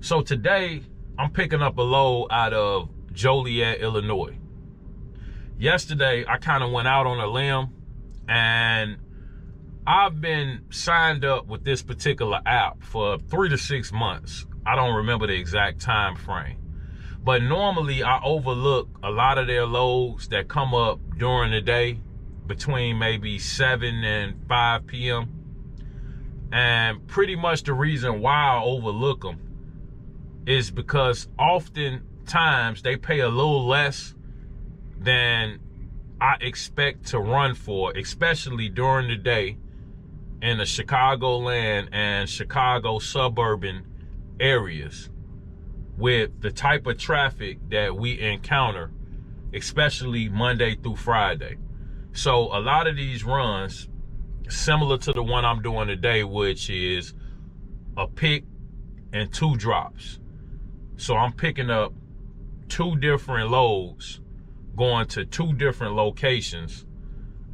So today, I'm picking up a load out of Joliet, Illinois. Yesterday, I kind of went out on a limb, and I've been signed up with this particular app for 3 to 6 months. I don't remember the exact time frame. But normally, I overlook a lot of their loads that come up during the day between maybe 7 and 5 p.m. And pretty much the reason why I overlook them is because oftentimes they pay a little less than I expect to run for, especially during the day in the Chicagoland and Chicago suburban areas with the type of traffic that we encounter, especially Monday through Friday. So a lot of these runs, similar to the one I'm doing today, which is a pick and 2 drops. So I'm picking up 2 different loads, going to 2 different locations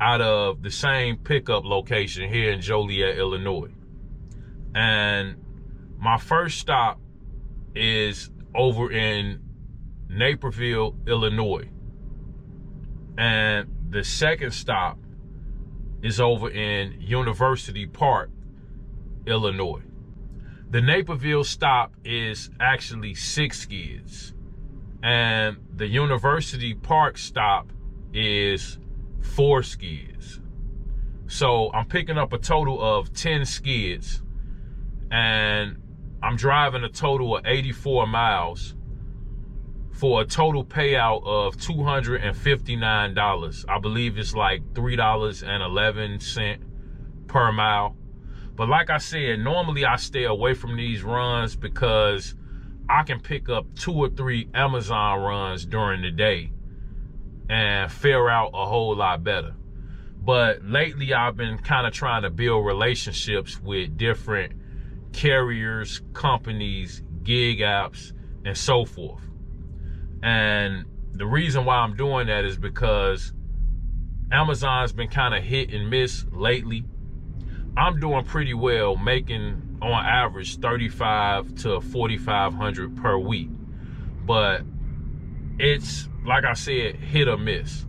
out of the same pickup location here in Joliet, Illinois. And my first stop is over in Naperville, Illinois. And the second stop is over in University Park, Illinois. The Naperville stop is actually 6 skids, and the University Park stop is 4 skids. So I'm picking up a total of 10 skids, and I'm driving a total of 84 miles for a total payout of $259. I believe it's like $3.11 per mile. But like I said, normally I stay away from these runs because I can pick up 2 or 3 Amazon runs during the day and fare out a whole lot better. But lately I've been kind of trying to build relationships with different carriers, companies, gig apps, and so forth. And the reason why I'm doing that is because Amazon's been kind of hit and miss lately. I'm doing pretty well, making on average $3,500 to $4,500 per week. But it's, like I said, hit or miss.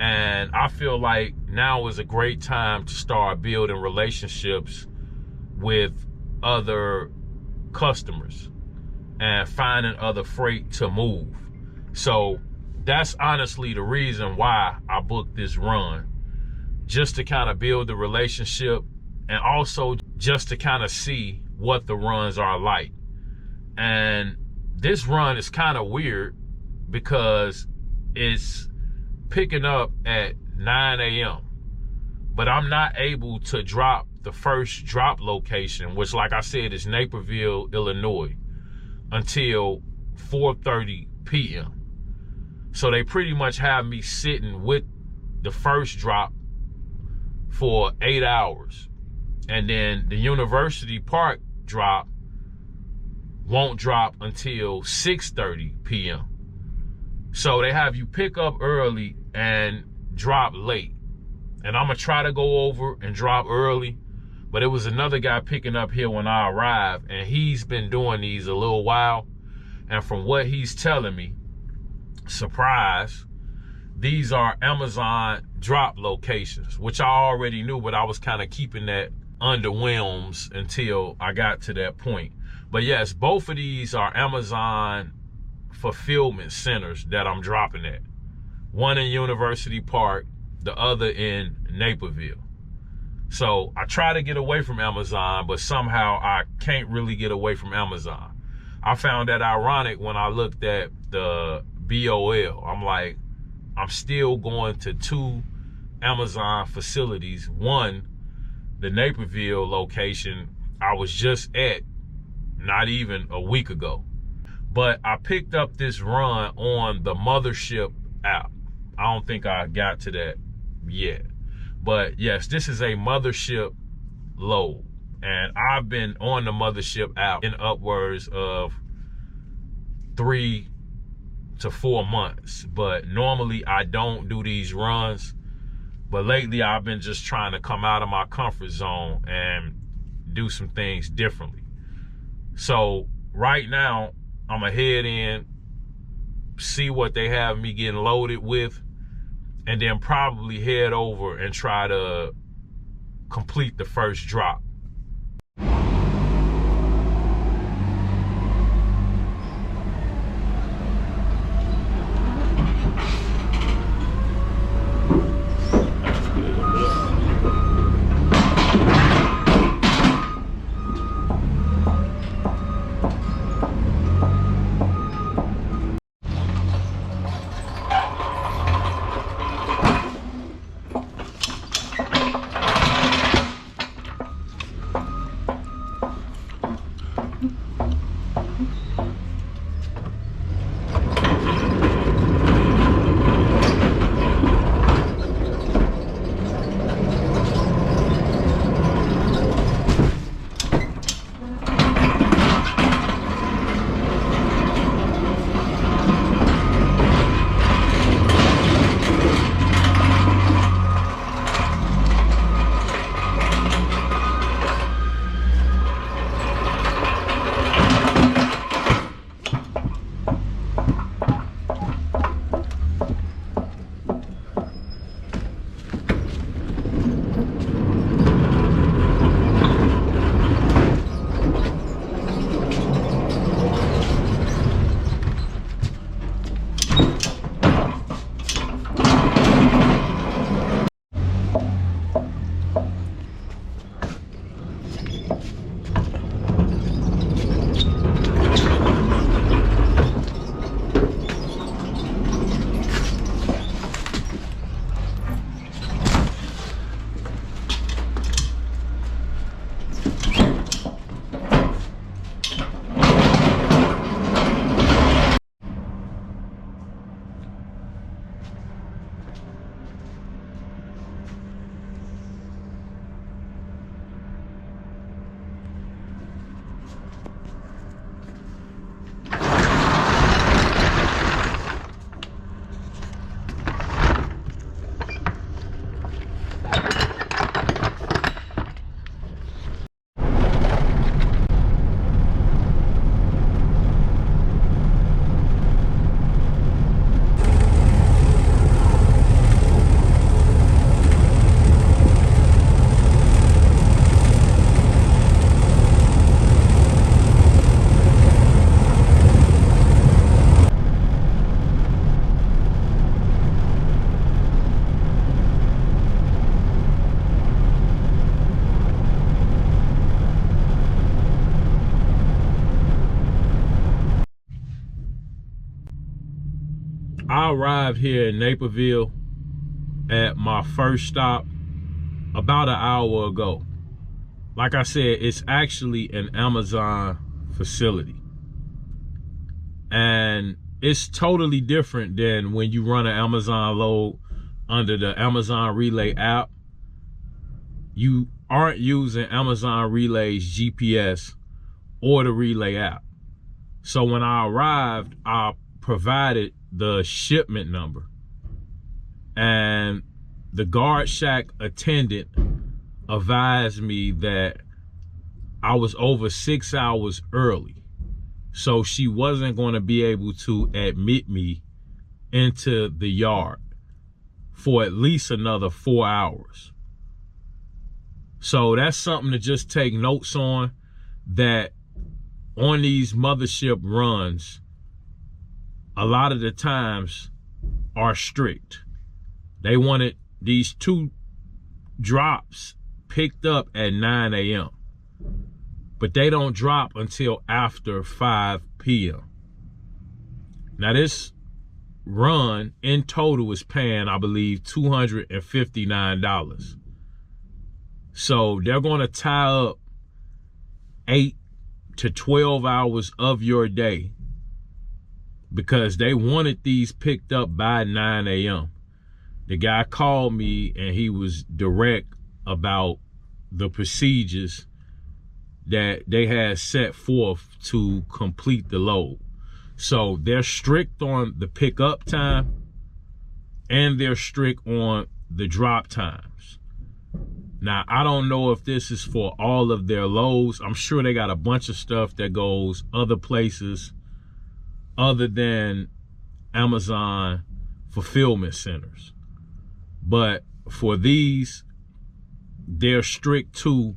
And I feel like now is a great time to start building relationships with other customers and finding other freight to move. So that's honestly the reason why I booked this run, just to kind of build the relationship and also just to kind of see what the runs are like. And this run is kind of weird because it's picking up at 9 a.m. But I'm not able to drop the first drop location, which, like I said, is Naperville, Illinois, until 4:30 p.m. So they pretty much have me sitting with the first drop for 8 hours. And then the University Park drop won't drop until 6:30 p.m. So they have you pick up early and drop late. And I'm going to try to go over and drop early. But it was another guy picking up here when I arrived, and he's been doing these a little while. And from what he's telling me, surprise, these are Amazon drop locations, which I already knew, but I was kind of keeping that under whelms until I got to that point. But yes, both of these are Amazon fulfillment centers that I'm dropping at. One in University Park, the other in Naperville. So I try to get away from Amazon, but somehow I can't really get away from Amazon. I found that ironic when I looked at the BOL. I'm like, I'm still going to 2 Amazon facilities. One, the Naperville location, I was just at not even a week ago. But I picked up this run on the Mentorship app. I don't think I got to that yet. But yes, this is a Mentorship load. And I've been on the Mentorship app in upwards of 3 to 4 months. But normally I don't do these runs. But lately I've been just trying to come out of my comfort zone and do some things differently. So right now, I'm gonna head in, see what they have me getting loaded with, and then probably head over and try to complete the first drop. I arrived here in Naperville at my first stop about an hour ago. Like I said, it's actually an Amazon facility. And it's totally different than when you run an Amazon load under the Amazon Relay app. You aren't using Amazon Relay's GPS or the Relay app. So when I arrived, I provided the shipment number, and the guard shack attendant advised me that I was over 6 hours early, so she wasn't going to be able to admit me into the yard for at least another 4 hours. So that's something to just take notes on, that on these mothership runs, a lot of the times are strict. They wanted these 2 drops picked up at 9 a.m. but they don't drop until after 5 p.m. Now this run in total is paying, I believe, $259. So they're going to tie up 8 to 12 hours of your day because they wanted these picked up by 9 a.m. The guy called me and he was direct about the procedures that they had set forth to complete the load. So they're strict on the pickup time and they're strict on the drop times. Now, I don't know if this is for all of their loads. I'm sure they got a bunch of stuff that goes other places other than Amazon fulfillment centers. But for these, they're strict to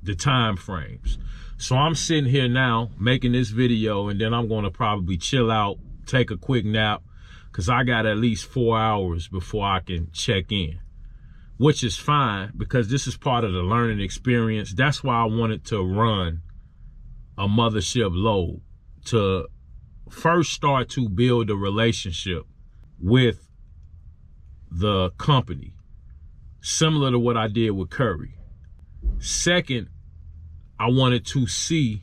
the time frames. So I'm sitting here now making this video, and then I'm going to probably chill out, take a quick nap, because I got at least 4 hours before I can check in, which is fine because this is part of the learning experience. That's why I wanted to run a mothership load, to first start to build a relationship with the company, similar to what I did with Curry. Second, I wanted to see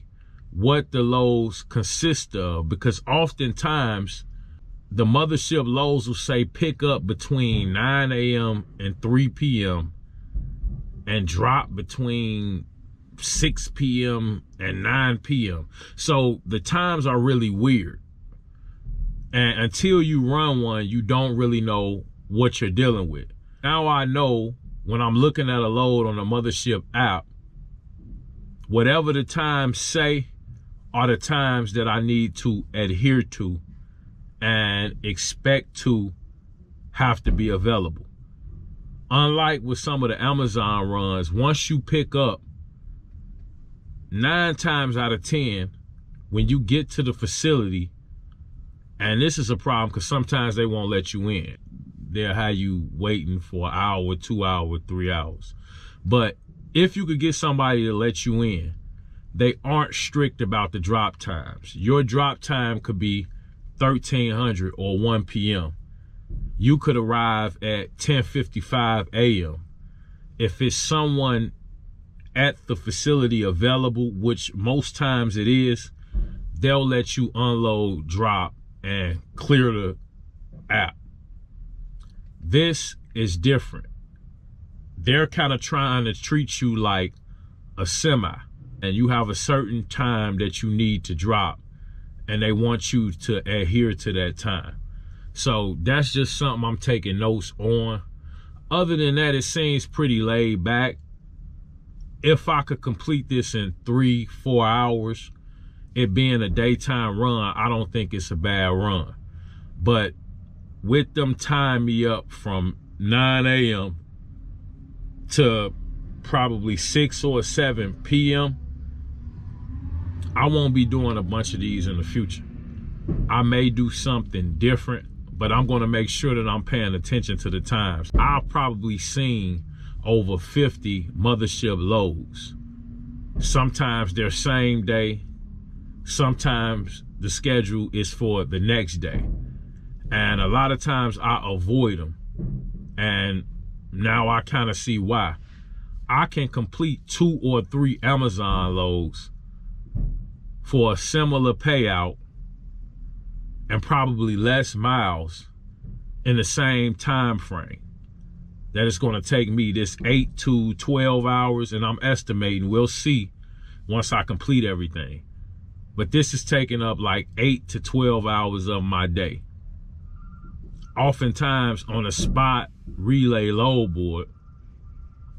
what the loads consist of, because oftentimes the mothership loads will say pick up between 9 a.m. and 3 p.m. and drop between 6 p.m. and 9 p.m. So the times are really weird. And until you run one, you don't really know what you're dealing with. Now I know when I'm looking at a load on the mothership app, whatever the times say are the times that I need to adhere to and expect to have to be available. Unlike with some of the Amazon runs, once you pick up, 9 times out of 10, when you get to the facility, and this is a problem because sometimes they won't let you in. They'll have you waiting for an hour, 2 hours, 3 hours. But if you could get somebody to let you in, they aren't strict about the drop times. Your drop time could be 1300 or 1 p.m. You could arrive at 10:55 a.m. If it's someone at the facility available, which most times it is, they'll let you unload, drop, and clear the app. This is different. They're kind of trying to treat you like a semi, and you have a certain time that you need to drop, and they want you to adhere to that time. So that's just something I'm taking notes on. Other than that, it seems pretty laid back. If I could complete this in 3-4 hours, it being a daytime run, I don't think it's a bad run. But with them tying me up from 9 a.m. to probably 6 or 7 p.m., I won't be doing a bunch of these in the future. I may do something different, but I'm going to make sure that I'm paying attention to the times. I've probably seen over 50 mothership loads. Sometimes they're same day. Sometimes the schedule is for the next day. And a lot of times I avoid them. And now I kind of see why. I can complete 2 or 3 Amazon loads for a similar payout and probably less miles in the same time frame. That it's going to take me this 8 to 12 hours, and I'm estimating, we'll see once I complete everything. But this is taking up like 8 to 12 hours of my day. Oftentimes on a spot relay load board,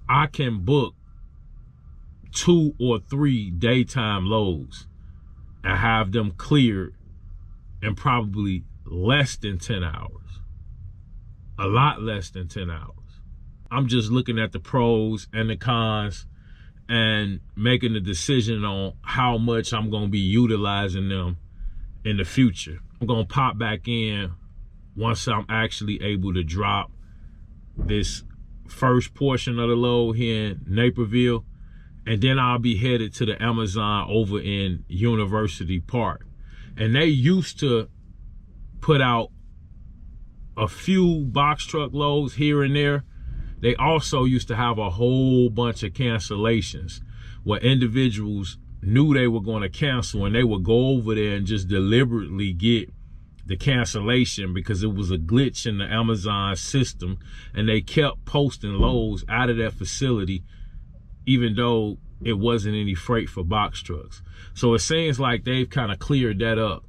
I can book 2 or 3 daytime loads and have them cleared in probably less than 10 hours. A lot less than 10 hours. I'm just looking at the pros and the cons and making a decision on how much I'm going to be utilizing them in the future. I'm going to pop back in once I'm actually able to drop this first portion of the load here in Naperville, and then I'll be headed to the Amazon over in University Park. And they used to put out a few box truck loads here and there. They also used to have a whole bunch of cancellations where individuals knew they were going to cancel, and they would go over there and just deliberately get the cancellation because it was a glitch in the Amazon system, and they kept posting loads out of that facility even though it wasn't any freight for box trucks. So it seems like they've kind of cleared that up.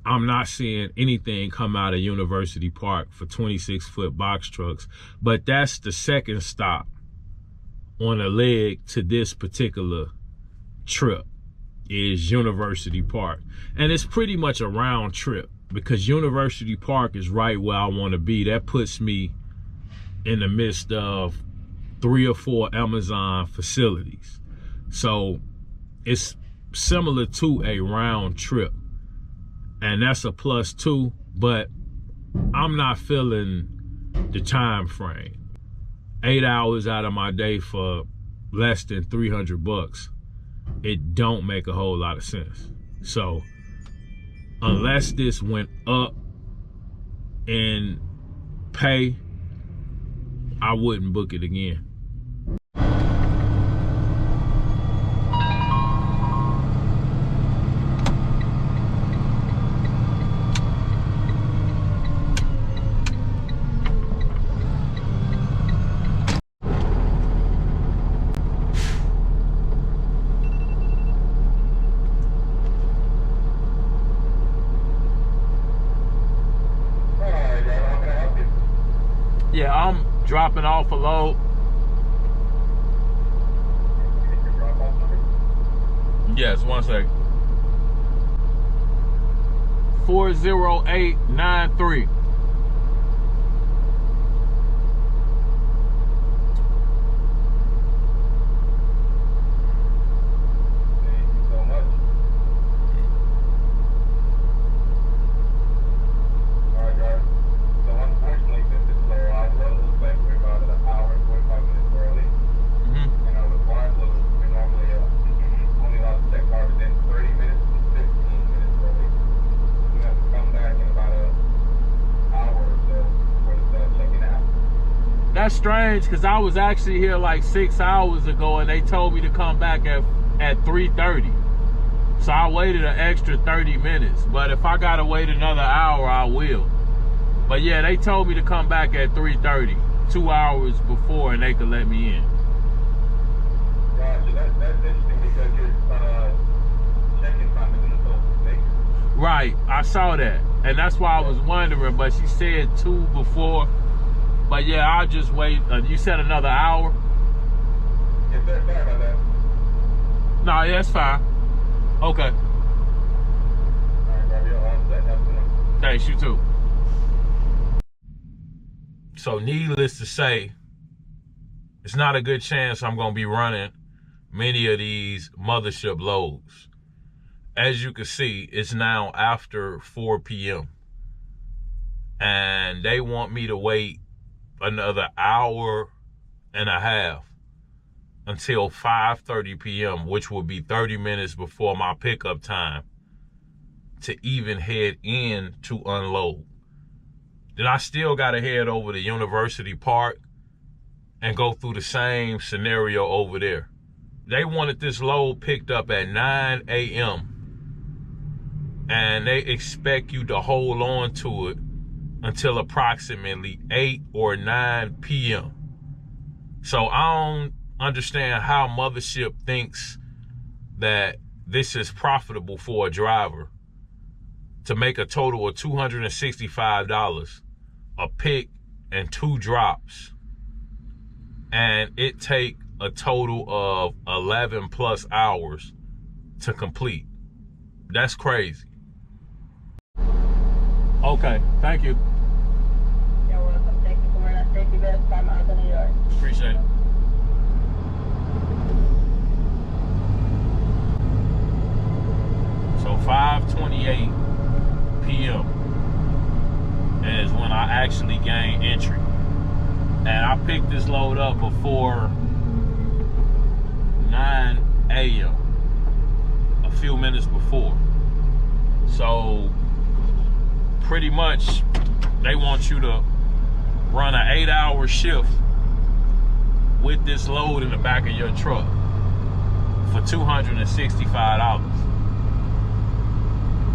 I'm not seeing anything come out of University Park for 26-foot box trucks, but that's the second stop on a leg to this particular trip is University Park. And it's pretty much a round trip because University Park is right where I want to be. That puts me in the midst of 3 or 4 Amazon facilities. So it's similar to a round trip. And that's a +2, but I'm not feeling the time frame. 8 hours out of my day for less than $300, it don't make a whole lot of sense. So unless this went up in pay, I wouldn't book it again. Yeah, I'm dropping off a load. Yes, 1 second. 40893. That's strange because I was actually here like 6 hours ago and they told me to come back at 3:30. So I waited an extra 30 minutes. But if I gotta wait another hour, I will. But yeah, they told me to come back at 3:30, 2 hours before, and they could let me in. Gotcha. That's interesting because your check-in time isn't until 6. Right, I saw that. And that's why I was wondering, but she said 2 before. But yeah, I'll just wait. You said another hour? Yes, sir. Sorry about that. No, yeah, that's fine. Okay. All right, Gabriel. Have a good one. Thanks, you too. So needless to say, it's not a good chance I'm going to be running many of these mothership loads. As you can see, it's now after 4 p.m. And they want me to wait another hour and a half until 5:30 p.m., which will be 30 minutes before my pickup time, to even head in to unload. Then I still got to head over to University Park and go through the same scenario over there. They wanted this load picked up at 9 a.m. and they expect you to hold on to it until approximately 8 or 9 p.m. So I don't understand how mothership thinks that this is profitable for a driver to make a total of $265 a pick and 2 drops, and it take a total of 11 plus hours to complete. That's crazy. Okay, thank you. You're welcome. Thank you for running a safety vest by miles in New York. Appreciate it. So 5:28 p.m. is when I actually gain entry. And I picked this load up before 9 a.m. a few minutes before. So pretty much they want you to run an 8-hour shift with this load in the back of your truck for $265.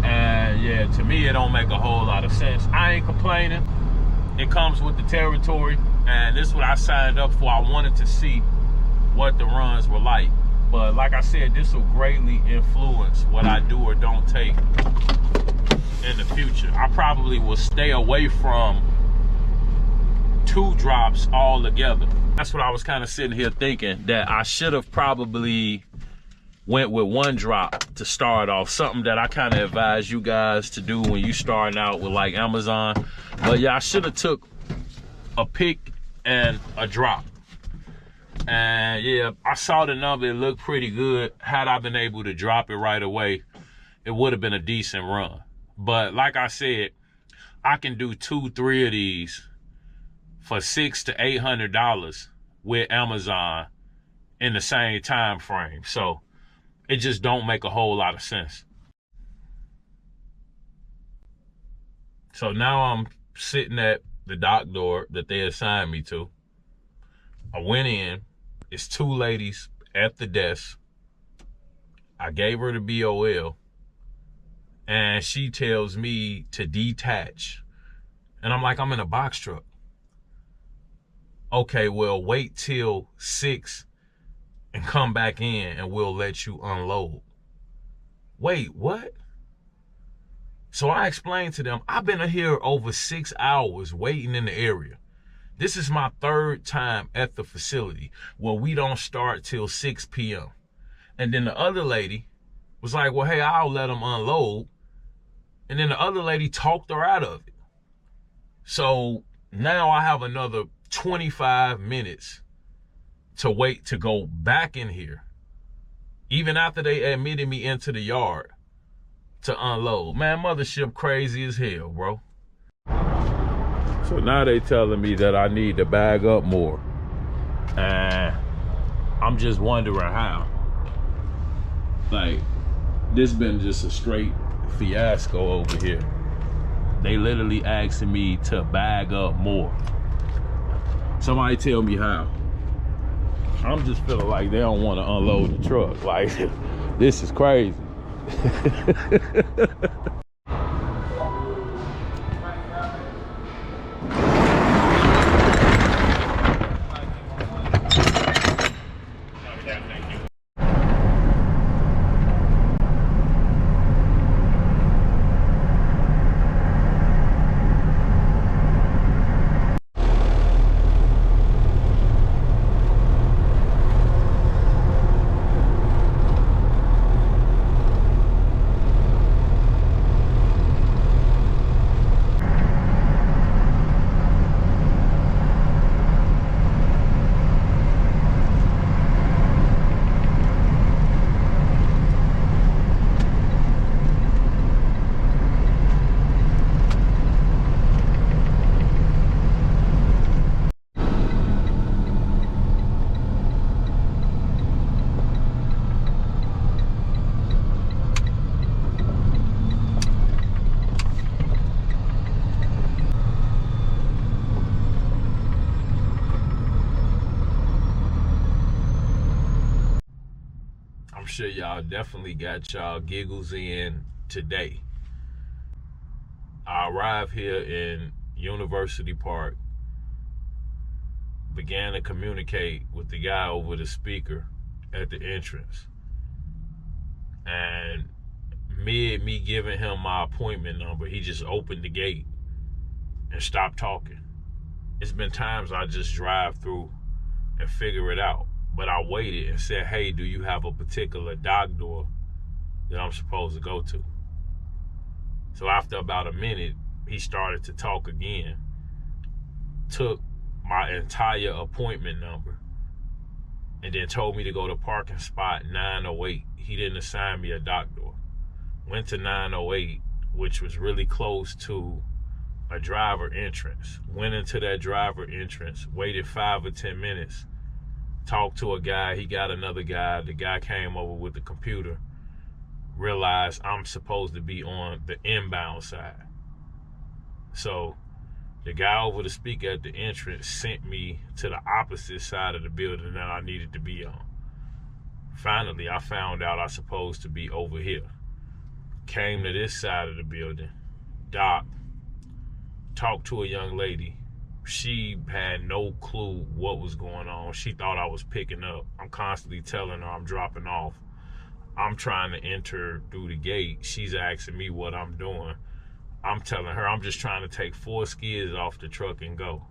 And yeah, to me it don't make a whole lot of sense. I ain't complaining. It comes with the territory, and this is what I signed up for. I wanted to see what the runs were like. But like I said, this will greatly influence what I do or don't take in the future. I probably will stay away from 2 drops altogether. That's what I was kind of sitting here thinking, that I should have probably went with one drop to start off, something that I kind of advise you guys to do when you starting out with like Amazon. But yeah, I should have took a pick and a drop. And yeah, I saw the number, it looked pretty good. Had I been able to drop it right away, it would have been a decent run. But like I said, I can do 2-3 of these for $600 to $800 with Amazon in the same time frame. So it just don't make a whole lot of sense. So now I'm sitting at the dock door that they assigned me to. I went in. It's 2 ladies at the desk. I gave her the BOL. And she tells me to detach. And I'm like, I'm in a box truck. Okay, well, wait till 6 and come back in and we'll let you unload. Wait, what? So I explained to them, I've been here over 6 hours waiting in the area. This is my 3rd time at the facility where we don't start till 6 p.m. And then the other lady was like, well, hey, I'll let them unload. And then the other lady talked her out of it. So now I have another 25 minutes to wait to go back in here, even after they admitted me into the yard to unload. Man, mothership crazy as hell, bro. So now they telling me that I need to bag up more. And I'm just wondering how. Like, this been just a straight fiasco over here. They literally asking me to bag up more. Somebody tell me how. I'm just feeling like they don't want to unload the truck. Like, this is crazy. Sure y'all definitely got y'all giggles in today. I arrived here in University Park, began to communicate with the guy over the speaker at the entrance, and me giving him my appointment number, he just opened the gate and stopped talking. It's been times I just drive through and figure it out. But I waited and said, hey, do you have a particular dock door that I'm supposed to go to? So after about a minute, he started to talk again, took my entire appointment number, and then told me to go to parking spot 908. He didn't assign me a dock door. Went to 908, which was really close to a driver entrance. Went into that driver entrance, waited 5 or 10 minutes, talked to a guy, he got another guy, the guy came over with the computer, realized I'm supposed to be on the inbound side. So the guy over the speaker at the entrance sent me to the opposite side of the building that I needed to be on. Finally, I found out I was supposed to be over here. Came to this side of the building, docked, talked to a young lady. She had no clue what was going on. She thought I was picking up. I'm constantly telling her I'm dropping off. I'm trying to enter through the gate. She's asking me what I'm doing. I'm telling her I'm just trying to take 4 skids off the truck and go.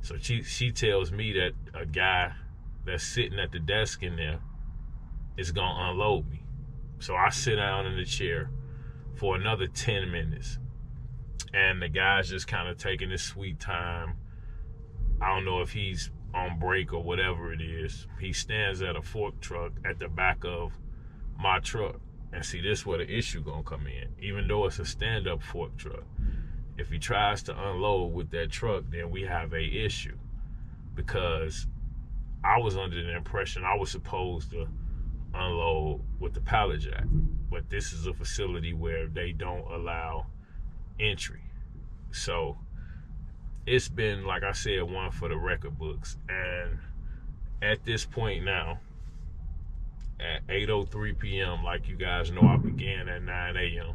So she tells me that a guy that's sitting at the desk in there is gonna unload me. So I sit down in the chair for another 10 minutes, and the guy's just kind of taking his sweet time. I don't know if he's on break or whatever it is. He stands at a fork truck at the back of my truck. And see, this is where the issue gonna come in. Even though it's a stand-up fork truck, if he tries to unload with that truck, then we have a issue. Because I was under the impression I was supposed to unload with the pallet jack. But this is a facility where they don't allow entry. So it's been, like I said, one for the record books. And at this point now, at 8:03 p.m., like you guys know, I began at 9 a.m.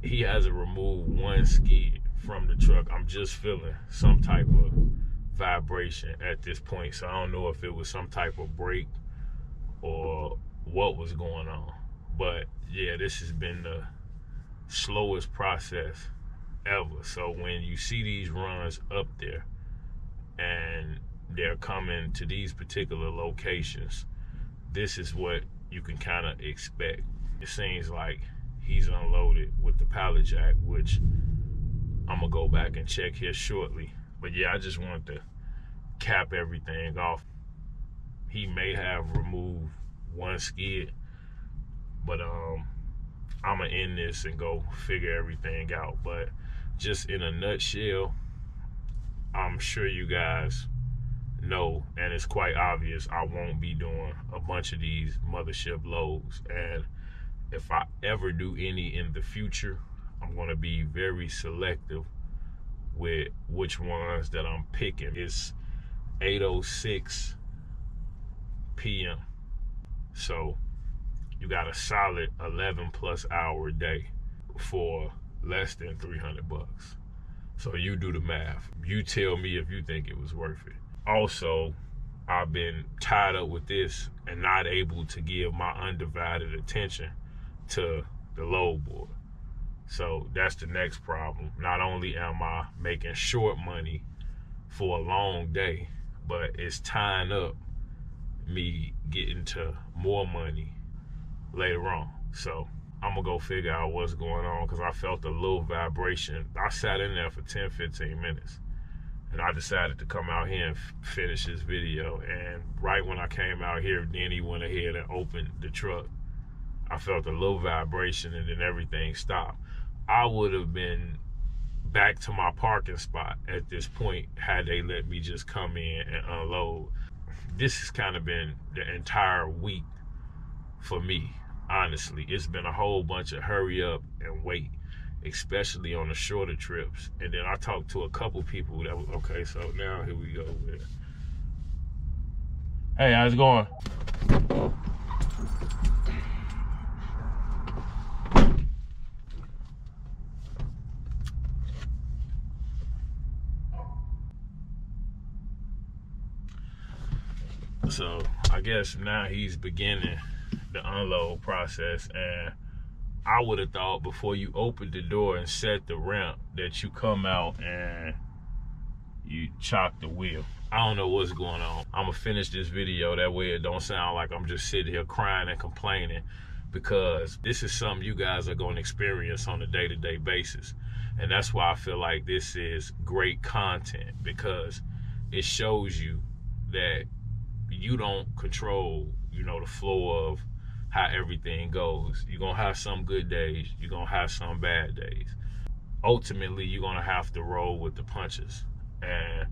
He hasn't removed one skid from the truck. I'm just feeling some type of vibration at this point. So I don't know if it was some type of break or what was going on. But yeah, this has been the slowest process ever. So when you see these runs up there and they're coming to these particular locations, this is what you can kind of expect. It seems like he's unloaded with the pallet jack, which I'm gonna go back and check here shortly. But yeah, I just wanted to cap everything off. He may have removed one skid, but I'm gonna end this and go figure everything out. But just in a nutshell, I'm sure you guys know, and it's quite obvious, I won't be doing a bunch of these mothership loads. And if I ever do any in the future, I'm gonna be very selective with which ones that I'm picking. It's 8:06 p.m. So you got a solid 11+ hour day for less than $300. So you do the math. You tell me if you think it was worth it. Also, I've been tied up with this and not able to give my undivided attention to the load board. So that's the next problem. Not only am I making short money for a long day, but it's tying up me getting to more money later on. So I'm gonna go figure out what's going on, because I felt a little vibration. I sat in there for 10-15 minutes and I decided to come out here and finish this video. And right when I came out here, then he went ahead and opened the truck. I felt a little vibration and then everything stopped. I would have been back to my parking spot at this point had they let me just come in and unload. This has kind of been the entire week for me, honestly. It's been a whole bunch of hurry up and wait, especially on the shorter trips. And then I talked to a couple people that was, okay, so now here we go with it. Hey, how's it going? So I guess now he's beginning the unload process, and I would have thought before you open the door and set the ramp that you come out and you chock the wheel. I don't know what's going on. I'm gonna finish this video, that way it don't sound like I'm just sitting here crying and complaining, because this is something you guys are gonna experience on a day-to-day basis. And that's why I feel like this is great content, because it shows you that you don't control, the flow of how everything goes. You're gonna have some good days, you're gonna have some bad days. Ultimately, you're gonna have to roll with the punches and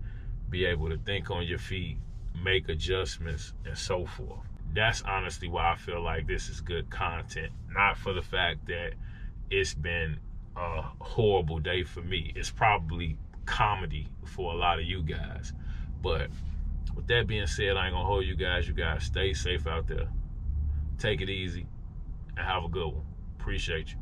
be able to think on your feet, make adjustments, and so forth. That's honestly why I feel like this is good content. Not for the fact that it's been a horrible day for me. It's probably comedy for a lot of you guys. But with that being said, I ain't gonna hold you guys. You guys stay safe out there. Take it easy and have a good one. Appreciate you.